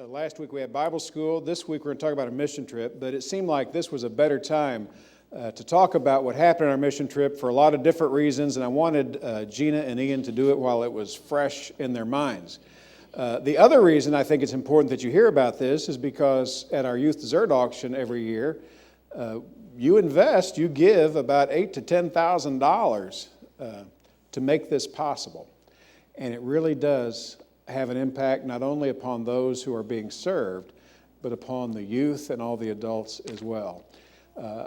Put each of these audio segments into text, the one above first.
Last week we had Bible school. This week we're going to talk about a mission trip, but it seemed like this was a better time to talk about what happened on our mission trip for a lot of different reasons, and I wanted Gina and Ian to do it while it was fresh in their minds. The other reason I think it's important that you hear about this is because at our youth dessert auction every year, you give about $8,000 to $10,000 to make this possible, and it really does have an impact not only upon those who are being served, but upon the youth and all the adults as well.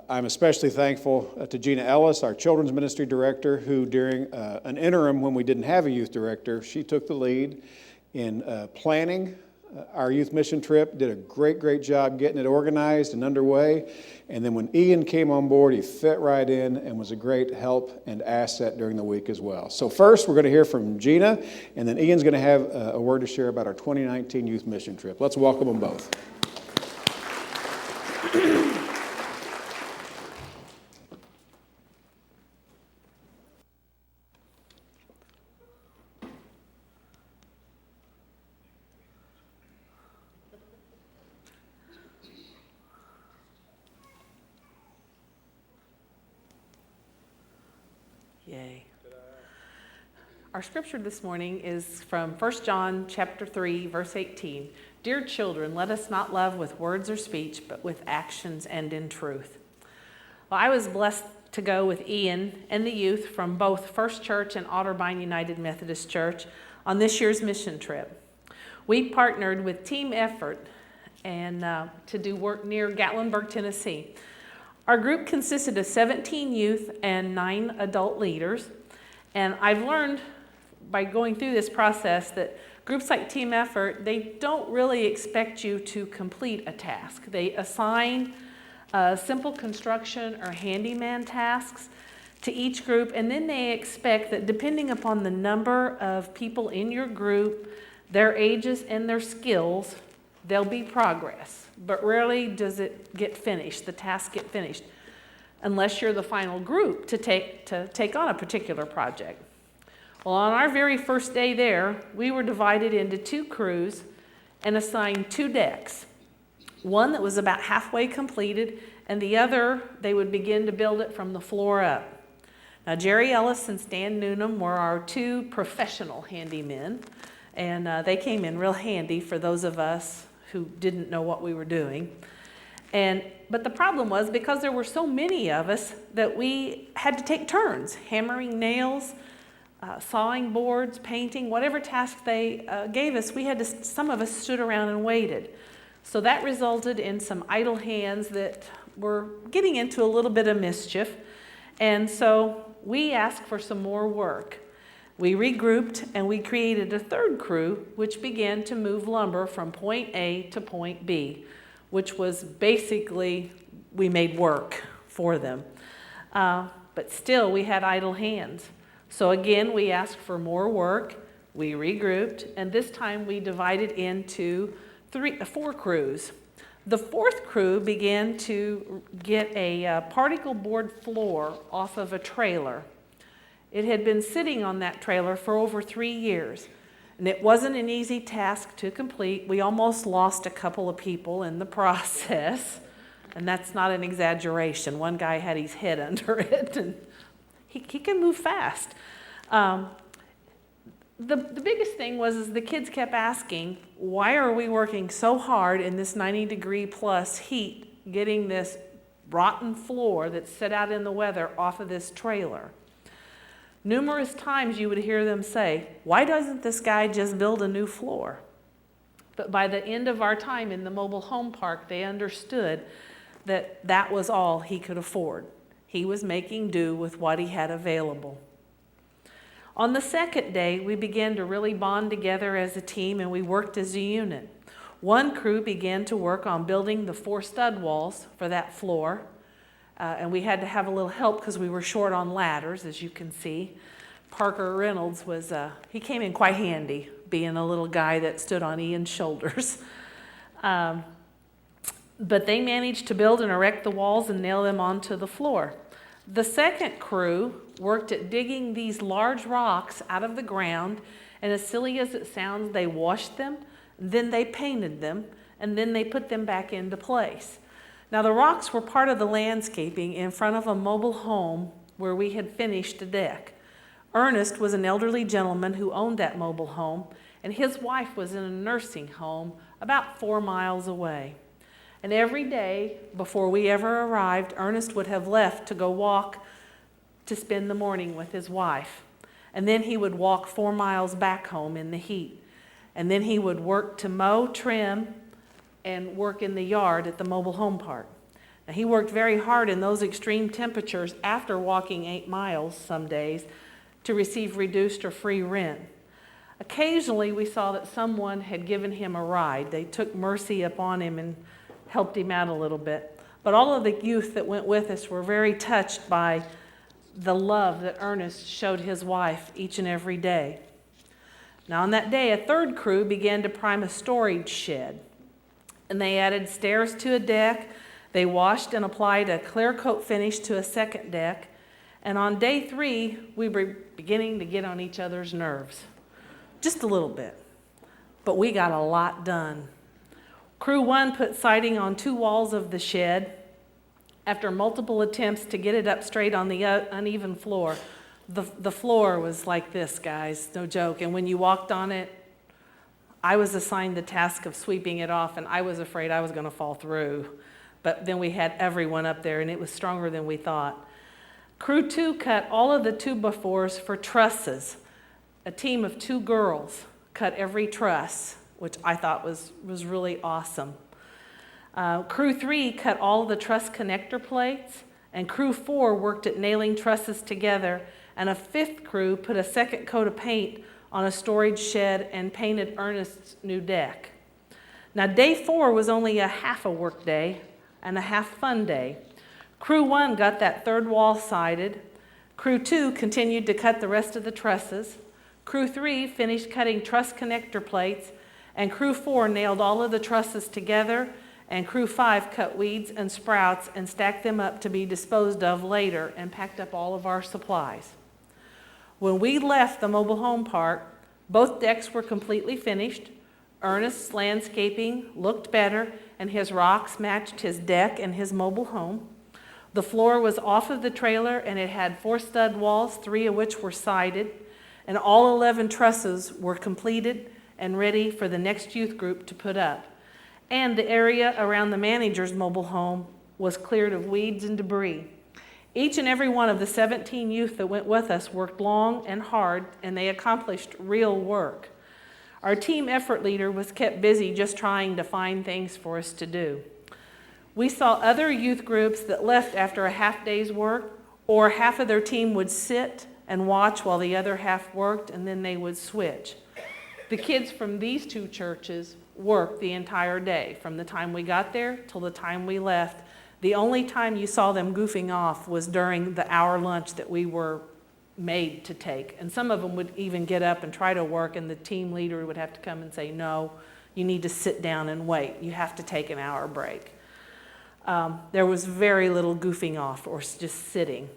I'm especially thankful to Gina Ellis, our children's ministry director, who during an interim when we didn't have a youth director, she took the lead in planning our youth mission trip, did a great job getting it organized and underway. And then when Ian came on board, he fit right in and was a great help and asset during the week as well. So first, we're going to hear from Gina, and then Ian's going to have a word to share about our 2019 youth mission trip. Let's welcome them both. Yay. Our scripture this morning is from 1 John chapter 3, verse 18. Dear children, let us not love with words or speech, but with actions and in truth. Well, I was blessed to go with Ian and the youth from both First Church and Otterbein United Methodist Church on this year's mission trip. We partnered with Team Effort and to do work near Gatlinburg, Tennessee. Our group consisted of 17 youth and 9 adult leaders, and I've learned by going through this process that groups like Team Effort, they don't really expect you to complete a task. They assign simple construction or handyman tasks to each group, and then they expect that depending upon the number of people in your group, their ages and their skills, there'll be progress. But rarely does it get finished, the task get finished, unless you're the final group to take on a particular project. Well, on our very first day there, we were divided into 2 crews and assigned 2 decks. One that was about halfway completed, and the other, they would begin to build it from the floor up. Now, Jerry Ellis and Stan Noonan were our 2 professional handymen, and they came in real handy for those of us who didn't know what we were doing. But the problem was, because there were so many of us, that we had to take turns hammering nails, sawing boards, painting, whatever task they gave us. Some of us stood around and waited. So that resulted in some idle hands that were getting into a little bit of mischief. And so we asked for some more work. We regrouped and we created a 3rd crew, which began to move lumber from point A to point B, which was basically, we made work for them. But still, we had idle hands. So again, we asked for more work, we regrouped, and this time we divided into 4 crews. The 4th crew began to get a particle board floor off of a trailer. It had been sitting on that trailer for over 3 years, and it wasn't an easy task to complete. We almost lost a couple of people in the process, and that's not an exaggeration. One guy had his head under it, and he can move fast. The biggest thing was the kids kept asking, why are we working so hard in this 90-degree plus heat getting this rotten floor that's set out in the weather off of this trailer? Numerous times you would hear them say, why doesn't this guy just build a new floor? But by the end of our time in the mobile home park, they understood that that was all he could afford. He was making do with what he had available. On the 2nd day, we began to really bond together as a team, and we worked as a unit. One crew began to work on building the 4 stud walls for that floor. And we had to have a little help because we were short on ladders, as you can see. Parker Reynolds he came in quite handy, being a little guy that stood on Ian's shoulders. But they managed to build and erect the walls and nail them onto the floor. The 2nd crew worked at digging these large rocks out of the ground, and as silly as it sounds, they washed them, Then they painted them, and then they put them back into place. Now, the rocks were part of the landscaping in front of a mobile home where we had finished a deck. Ernest was an elderly gentleman who owned that mobile home, and his wife was in a nursing home about 4 miles away. And every day before we ever arrived, Ernest would have left to go walk to spend the morning with his wife. And then he would walk 4 miles back home in the heat. And then he would work to mow, trim, and work in the yard at the mobile home park. Now, he worked very hard in those extreme temperatures after walking 8 miles some days to receive reduced or free rent. Occasionally, we saw that someone had given him a ride. They took mercy upon him and helped him out a little bit. But all of the youth that went with us were very touched by the love that Ernest showed his wife each and every day. Now, on that day, a third crew began to prime a storage shed. And they added stairs to a deck. They washed and applied a clear coat finish to a second deck. And on day 3, we were beginning to get on each other's nerves. Just a little bit. But we got a lot done. Crew 1 put siding on 2 walls of the shed. After multiple attempts to get it up straight on the uneven floor, the floor was like this, guys, no joke. And when you walked on it, I was assigned the task of sweeping it off, and I was afraid I was going to fall through. But then we had everyone up there, and it was stronger than we thought. Crew 2 cut all of the 2x4s for trusses. A team of 2 girls cut every truss, which I thought was really awesome. Crew 3 cut all of the truss connector plates, and Crew 4 worked at nailing trusses together, and a 5th crew put a second coat of paint on a storage shed and painted Ernest's new deck. Now, day 4 was only a half a work day and a half fun day. Crew 1 got that third wall sided. Crew 2 continued to cut the rest of the trusses. Crew 3 finished cutting truss connector plates, and Crew 4 nailed all of the trusses together, and Crew 5 cut weeds and sprouts and stacked them up to be disposed of later and packed up all of our supplies. When we left the mobile home park, both decks were completely finished. Ernest's landscaping looked better, and his rocks matched his deck and his mobile home. The floor was off of the trailer, and it had 4 stud walls, 3 of which were sided, and all 11 trusses were completed and ready for the next youth group to put up. And the area around the manager's mobile home was cleared of weeds and debris. Each and every one of the 17 youth that went with us worked long and hard, and they accomplished real work. Our team effort leader was kept busy just trying to find things for us to do. We saw other youth groups that left after a half day's work, or half of their team would sit and watch while the other half worked, and then they would switch. The kids from these 2 churches worked the entire day, from the time we got there till the time we left. The only time you saw them goofing off was during the hour lunch that we were made to take. And some of them would even get up and try to work, and the team leader would have to come and say, no, you need to sit down and wait. You have to take an hour break. There was very little goofing off or just sitting.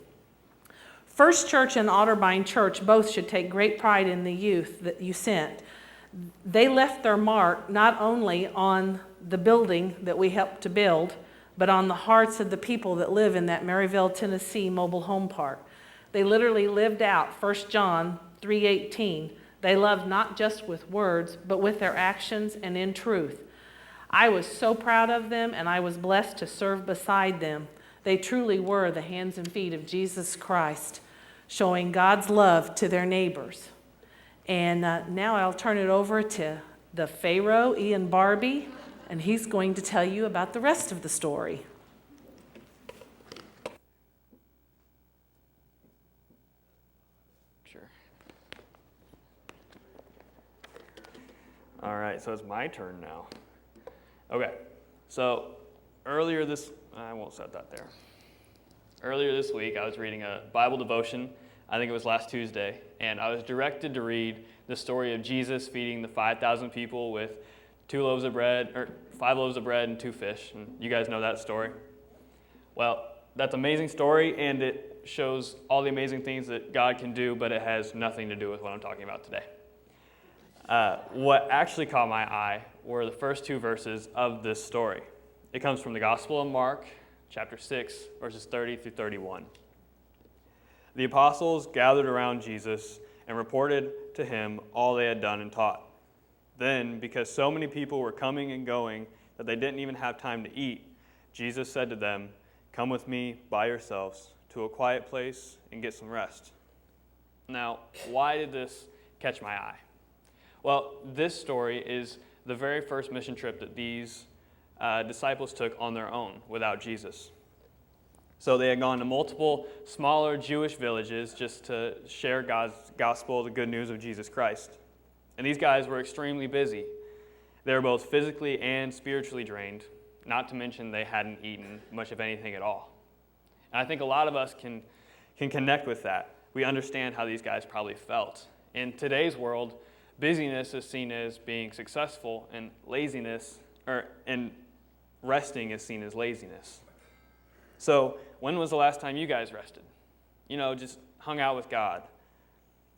First Church and Otterbein Church both should take great pride in the youth that you sent. They left their mark not only on the building that we helped to build, but on the hearts of the people that live in that Maryville, Tennessee mobile home park. They literally lived out 1 John 3:18. They loved not just with words, but with their actions and in truth. I was so proud of them, and I was blessed to serve beside them. They truly were the hands and feet of Jesus Christ, showing God's love to their neighbors. And now I'll turn it over to the Pharaoh, Ian Barbie, and he's going to tell you about the rest of the story. Sure. All right, so it's my turn now. Okay, so I won't set that there. Earlier this week, I was reading a Bible devotion. I think it was last Tuesday, and I was directed to read the story of Jesus feeding the 5,000 people with 5 loaves of bread and 2 fish. And you guys know that story. Well, that's an amazing story, and it shows all the amazing things that God can do, but it has nothing to do with what I'm talking about today. What actually caught my eye were the first two verses of this story. It comes from the Gospel of Mark, chapter 6, verses 30 through 31. The apostles gathered around Jesus and reported to him all they had done and taught. Then, because so many people were coming and going that they didn't even have time to eat, Jesus said to them, "Come with me by yourselves to a quiet place and get some rest." Now, why did this catch my eye? Well, this story is the very first mission trip that these disciples took on their own without Jesus. So they had gone to multiple smaller Jewish villages just to share God's gospel, the good news of Jesus Christ. And these guys were extremely busy. They were both physically and spiritually drained, not to mention they hadn't eaten much of anything at all. And I think a lot of us can connect with that. We understand how these guys probably felt. In today's world, busyness is seen as being successful, and resting is seen as laziness. So, when was the last time you guys rested? Just hung out with God.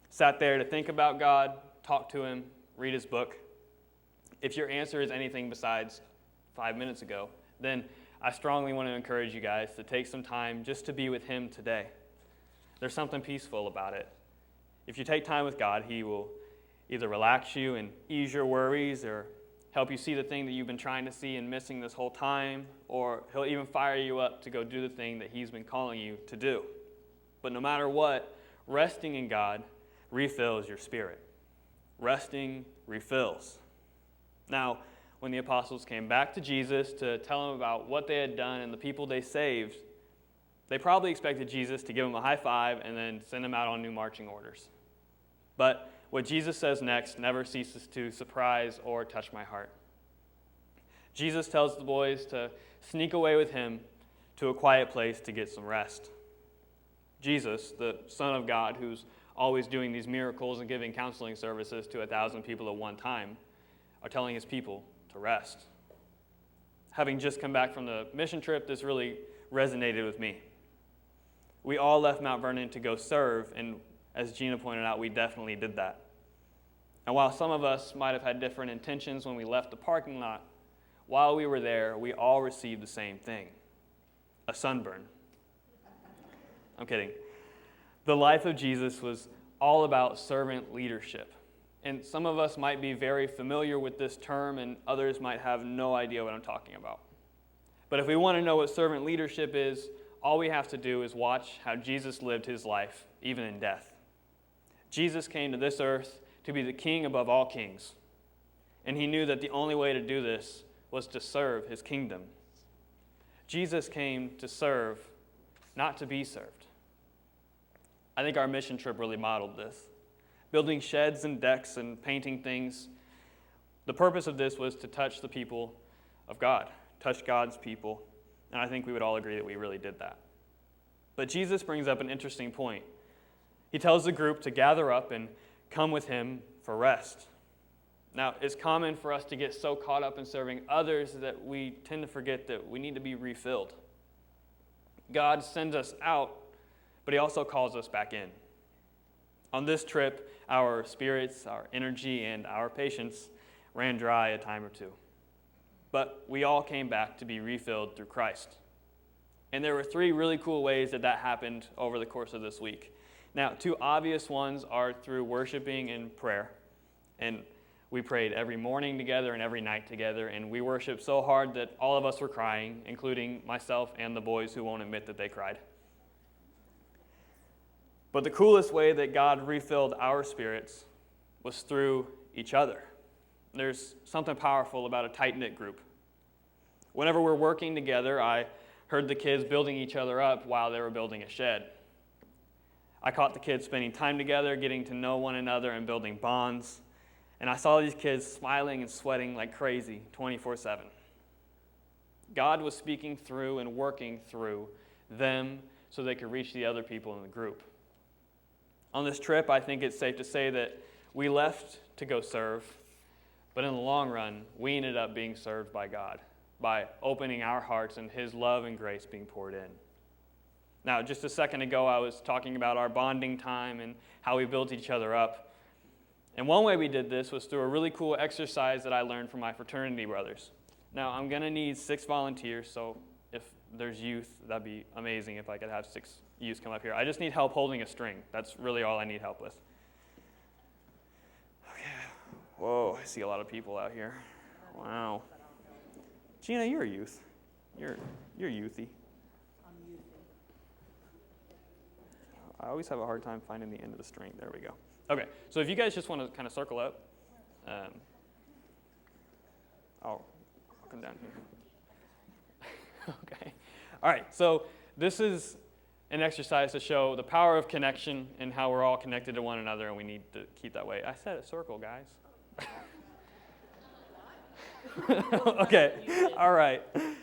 Sat there to think about God, talk to him, read his book. If your answer is anything besides 5 minutes ago, then I strongly want to encourage you guys to take some time just to be with him today. There's something peaceful about it. If you take time with God, he will either relax you and ease your worries, or help you see the thing that you've been trying to see and missing this whole time, or he'll even fire you up to go do the thing that he's been calling you to do. But no matter what, resting in God refills your spirit. Resting refills. Now, when the apostles came back to Jesus to tell him about what they had done and the people they saved, they probably expected Jesus to give them a high five and then send them out on new marching orders. But what Jesus says next never ceases to surprise or touch my heart. Jesus tells the boys to sneak away with him to a quiet place to get some rest. Jesus, the Son of God, who's always doing these miracles and giving counseling services to 1,000 people at one time, are telling his people to rest. Having just come back from the mission trip, this really resonated with me. We all left Mount Vernon to go serve, and as Gina pointed out, we definitely did that. And while some of us might have had different intentions when we left the parking lot, while we were there, we all received the same thing: a sunburn. I'm kidding. The life of Jesus was all about servant leadership. And some of us might be very familiar with this term, and others might have no idea what I'm talking about. But if we want to know what servant leadership is, all we have to do is watch how Jesus lived his life, even in death. Jesus came to this earth to be the king above all kings. And he knew that the only way to do this was to serve his kingdom. Jesus came to serve, not to be served. I think our mission trip really modeled this. Building sheds and decks and painting things. The purpose of this was to touch the people of God, touch God's people. And I think we would all agree that we really did that. But Jesus brings up an interesting point. He tells the group to gather up and come with him for rest. Now, it's common for us to get so caught up in serving others that we tend to forget that we need to be refilled. God sends us out, but he also calls us back in. On this trip, our spirits, our energy, and our patience ran dry a time or two. But we all came back to be refilled through Christ. And there were 3 really cool ways that happened over the course of this week. Now, 2 obvious ones are through worshiping and prayer. And we prayed every morning together and every night together, and we worshiped so hard that all of us were crying, including myself and the boys who won't admit that they cried. But the coolest way that God refilled our spirits was through each other. There's something powerful about a tight-knit group. Whenever we're working together, I heard the kids building each other up while they were building a shed. I caught the kids spending time together, getting to know one another, and building bonds. And I saw these kids smiling and sweating like crazy 24/7. God was speaking through and working through them so they could reach the other people in the group. On this trip, I think it's safe to say that we left to go serve, but in the long run, we ended up being served by God, by opening our hearts and his love and grace being poured in. Now, just a second ago, I was talking about our bonding time and how we built each other up. And one way we did this was through a really cool exercise that I learned from my fraternity brothers. Now, I'm going to need 6 volunteers, so if there's youth, that'd be amazing if I could have 6 youth come up here. I just need help holding a string. That's really all I need help with. Okay. Whoa, I see a lot of people out here. Wow. Gina, you're a youth. You're youthy. I always have a hard time finding the end of the string. There we go. Okay, so if you guys just want to kind of circle up, I'll come down here. Okay. All right, so this is an exercise to show the power of connection and how we're all connected to one another, and we need to keep that way. I said a circle, guys. Okay, all right. How many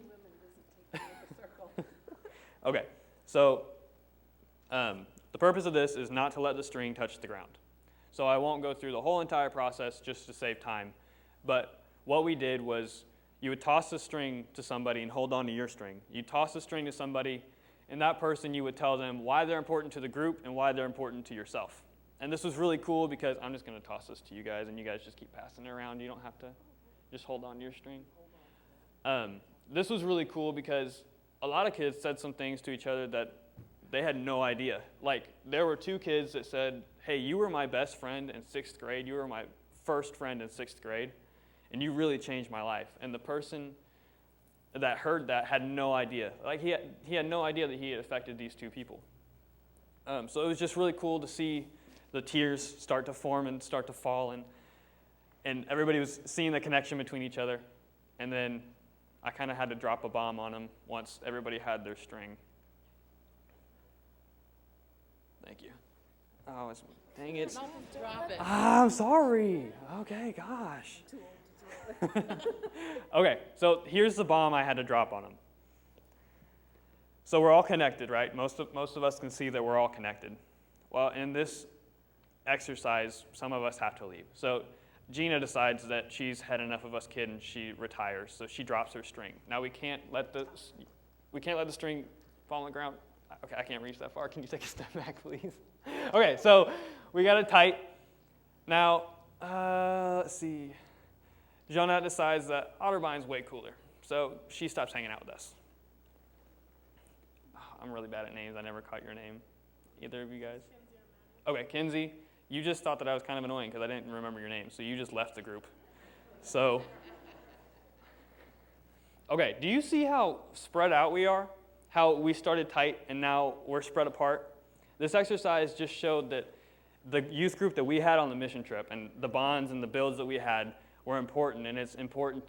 women does it take to make a circle? Okay, so the purpose of this is not to let the string touch the ground. So I won't go through the whole entire process just to save time, but what we did was you would toss the string to somebody and hold on to your string. You'd toss the string to somebody, and that person, you would tell them why they're important to the group and why they're important to yourself. And this was really cool because I'm just going to toss this to you guys, and you guys just keep passing it around. You don't have to just hold on to your string. This was really cool because a lot of kids said some things to each other that they had no idea. Like, there were 2 kids that said, hey, you were my best friend in 6th grade. You were my first friend in 6th grade, and you really changed my life. And the person that heard that had no idea. Like, he had no idea that he had affected these 2 people. So it was just really cool to see the tears start to form and start to fall, and everybody was seeing the connection between each other. And then I kind of had to drop a bomb on them once everybody had their string. Thank you. Oh, dang it. Drop it. I'm sorry. Okay, gosh. Okay, so here's the bomb I had to drop on them. So we're all connected, right? Most of us can see that we're all connected. Well, in this exercise, some of us have to leave. So Gina decides that she's had enough of us kid and she retires, so she drops her string. Now we can't let the string fall on the ground. Okay, I can't reach that far. Can you take a step back, please? Okay, so we got it tight. Now, let's see. Jonette decides that Otterbine's way cooler, so she stops hanging out with us. Oh, I'm really bad at names. I never caught your name. Either of you guys? Okay, Kinsey, you just thought that I was kind of annoying because I didn't remember your name, so you just left the group. So, okay, do you see how spread out we are? How we started tight and now we're spread apart? This exercise just showed that the youth group that we had on the mission trip and the bonds and the builds that we had were important, and it's important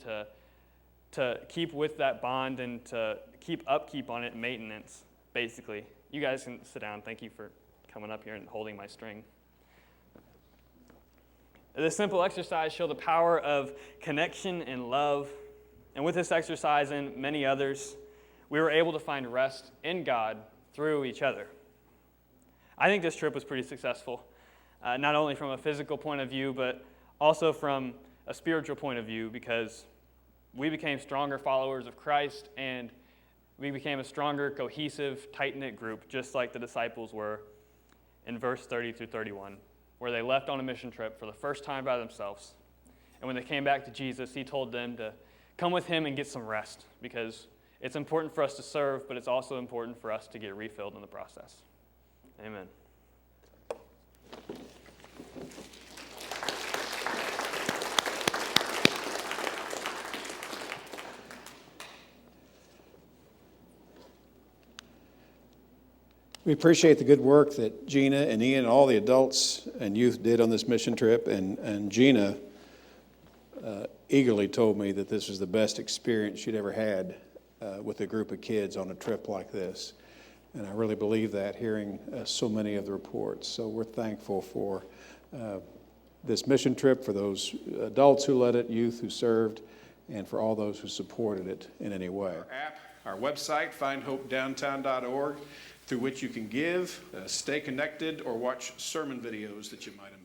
to keep with that bond and to keep upkeep on it and maintenance, basically. You guys can sit down. Thank you for coming up here and holding my string. This simple exercise showed the power of connection and love, and with this exercise and many others, we were able to find rest in God through each other. I think this trip was pretty successful, not only from a physical point of view, but also from a spiritual point of view, because we became stronger followers of Christ, and we became a stronger, cohesive, tight-knit group, just like the disciples were in verse 30 through 31, where they left on a mission trip for the first time by themselves. And when they came back to Jesus, he told them to come with him and get some rest, because it's important for us to serve, but it's also important for us to get refilled in the process. Amen. We appreciate the good work that Gina and Ian and all the adults and youth did on this mission trip, and Gina eagerly told me that this was the best experience she'd ever had with a group of kids on a trip like this. And I really believe that, hearing so many of the reports. So we're thankful for this mission trip, for those adults who led it, youth who served, and for all those who supported it in any way. Our app, our website, findhopedowntown.org, through which you can give, stay connected, or watch sermon videos that you might have missed.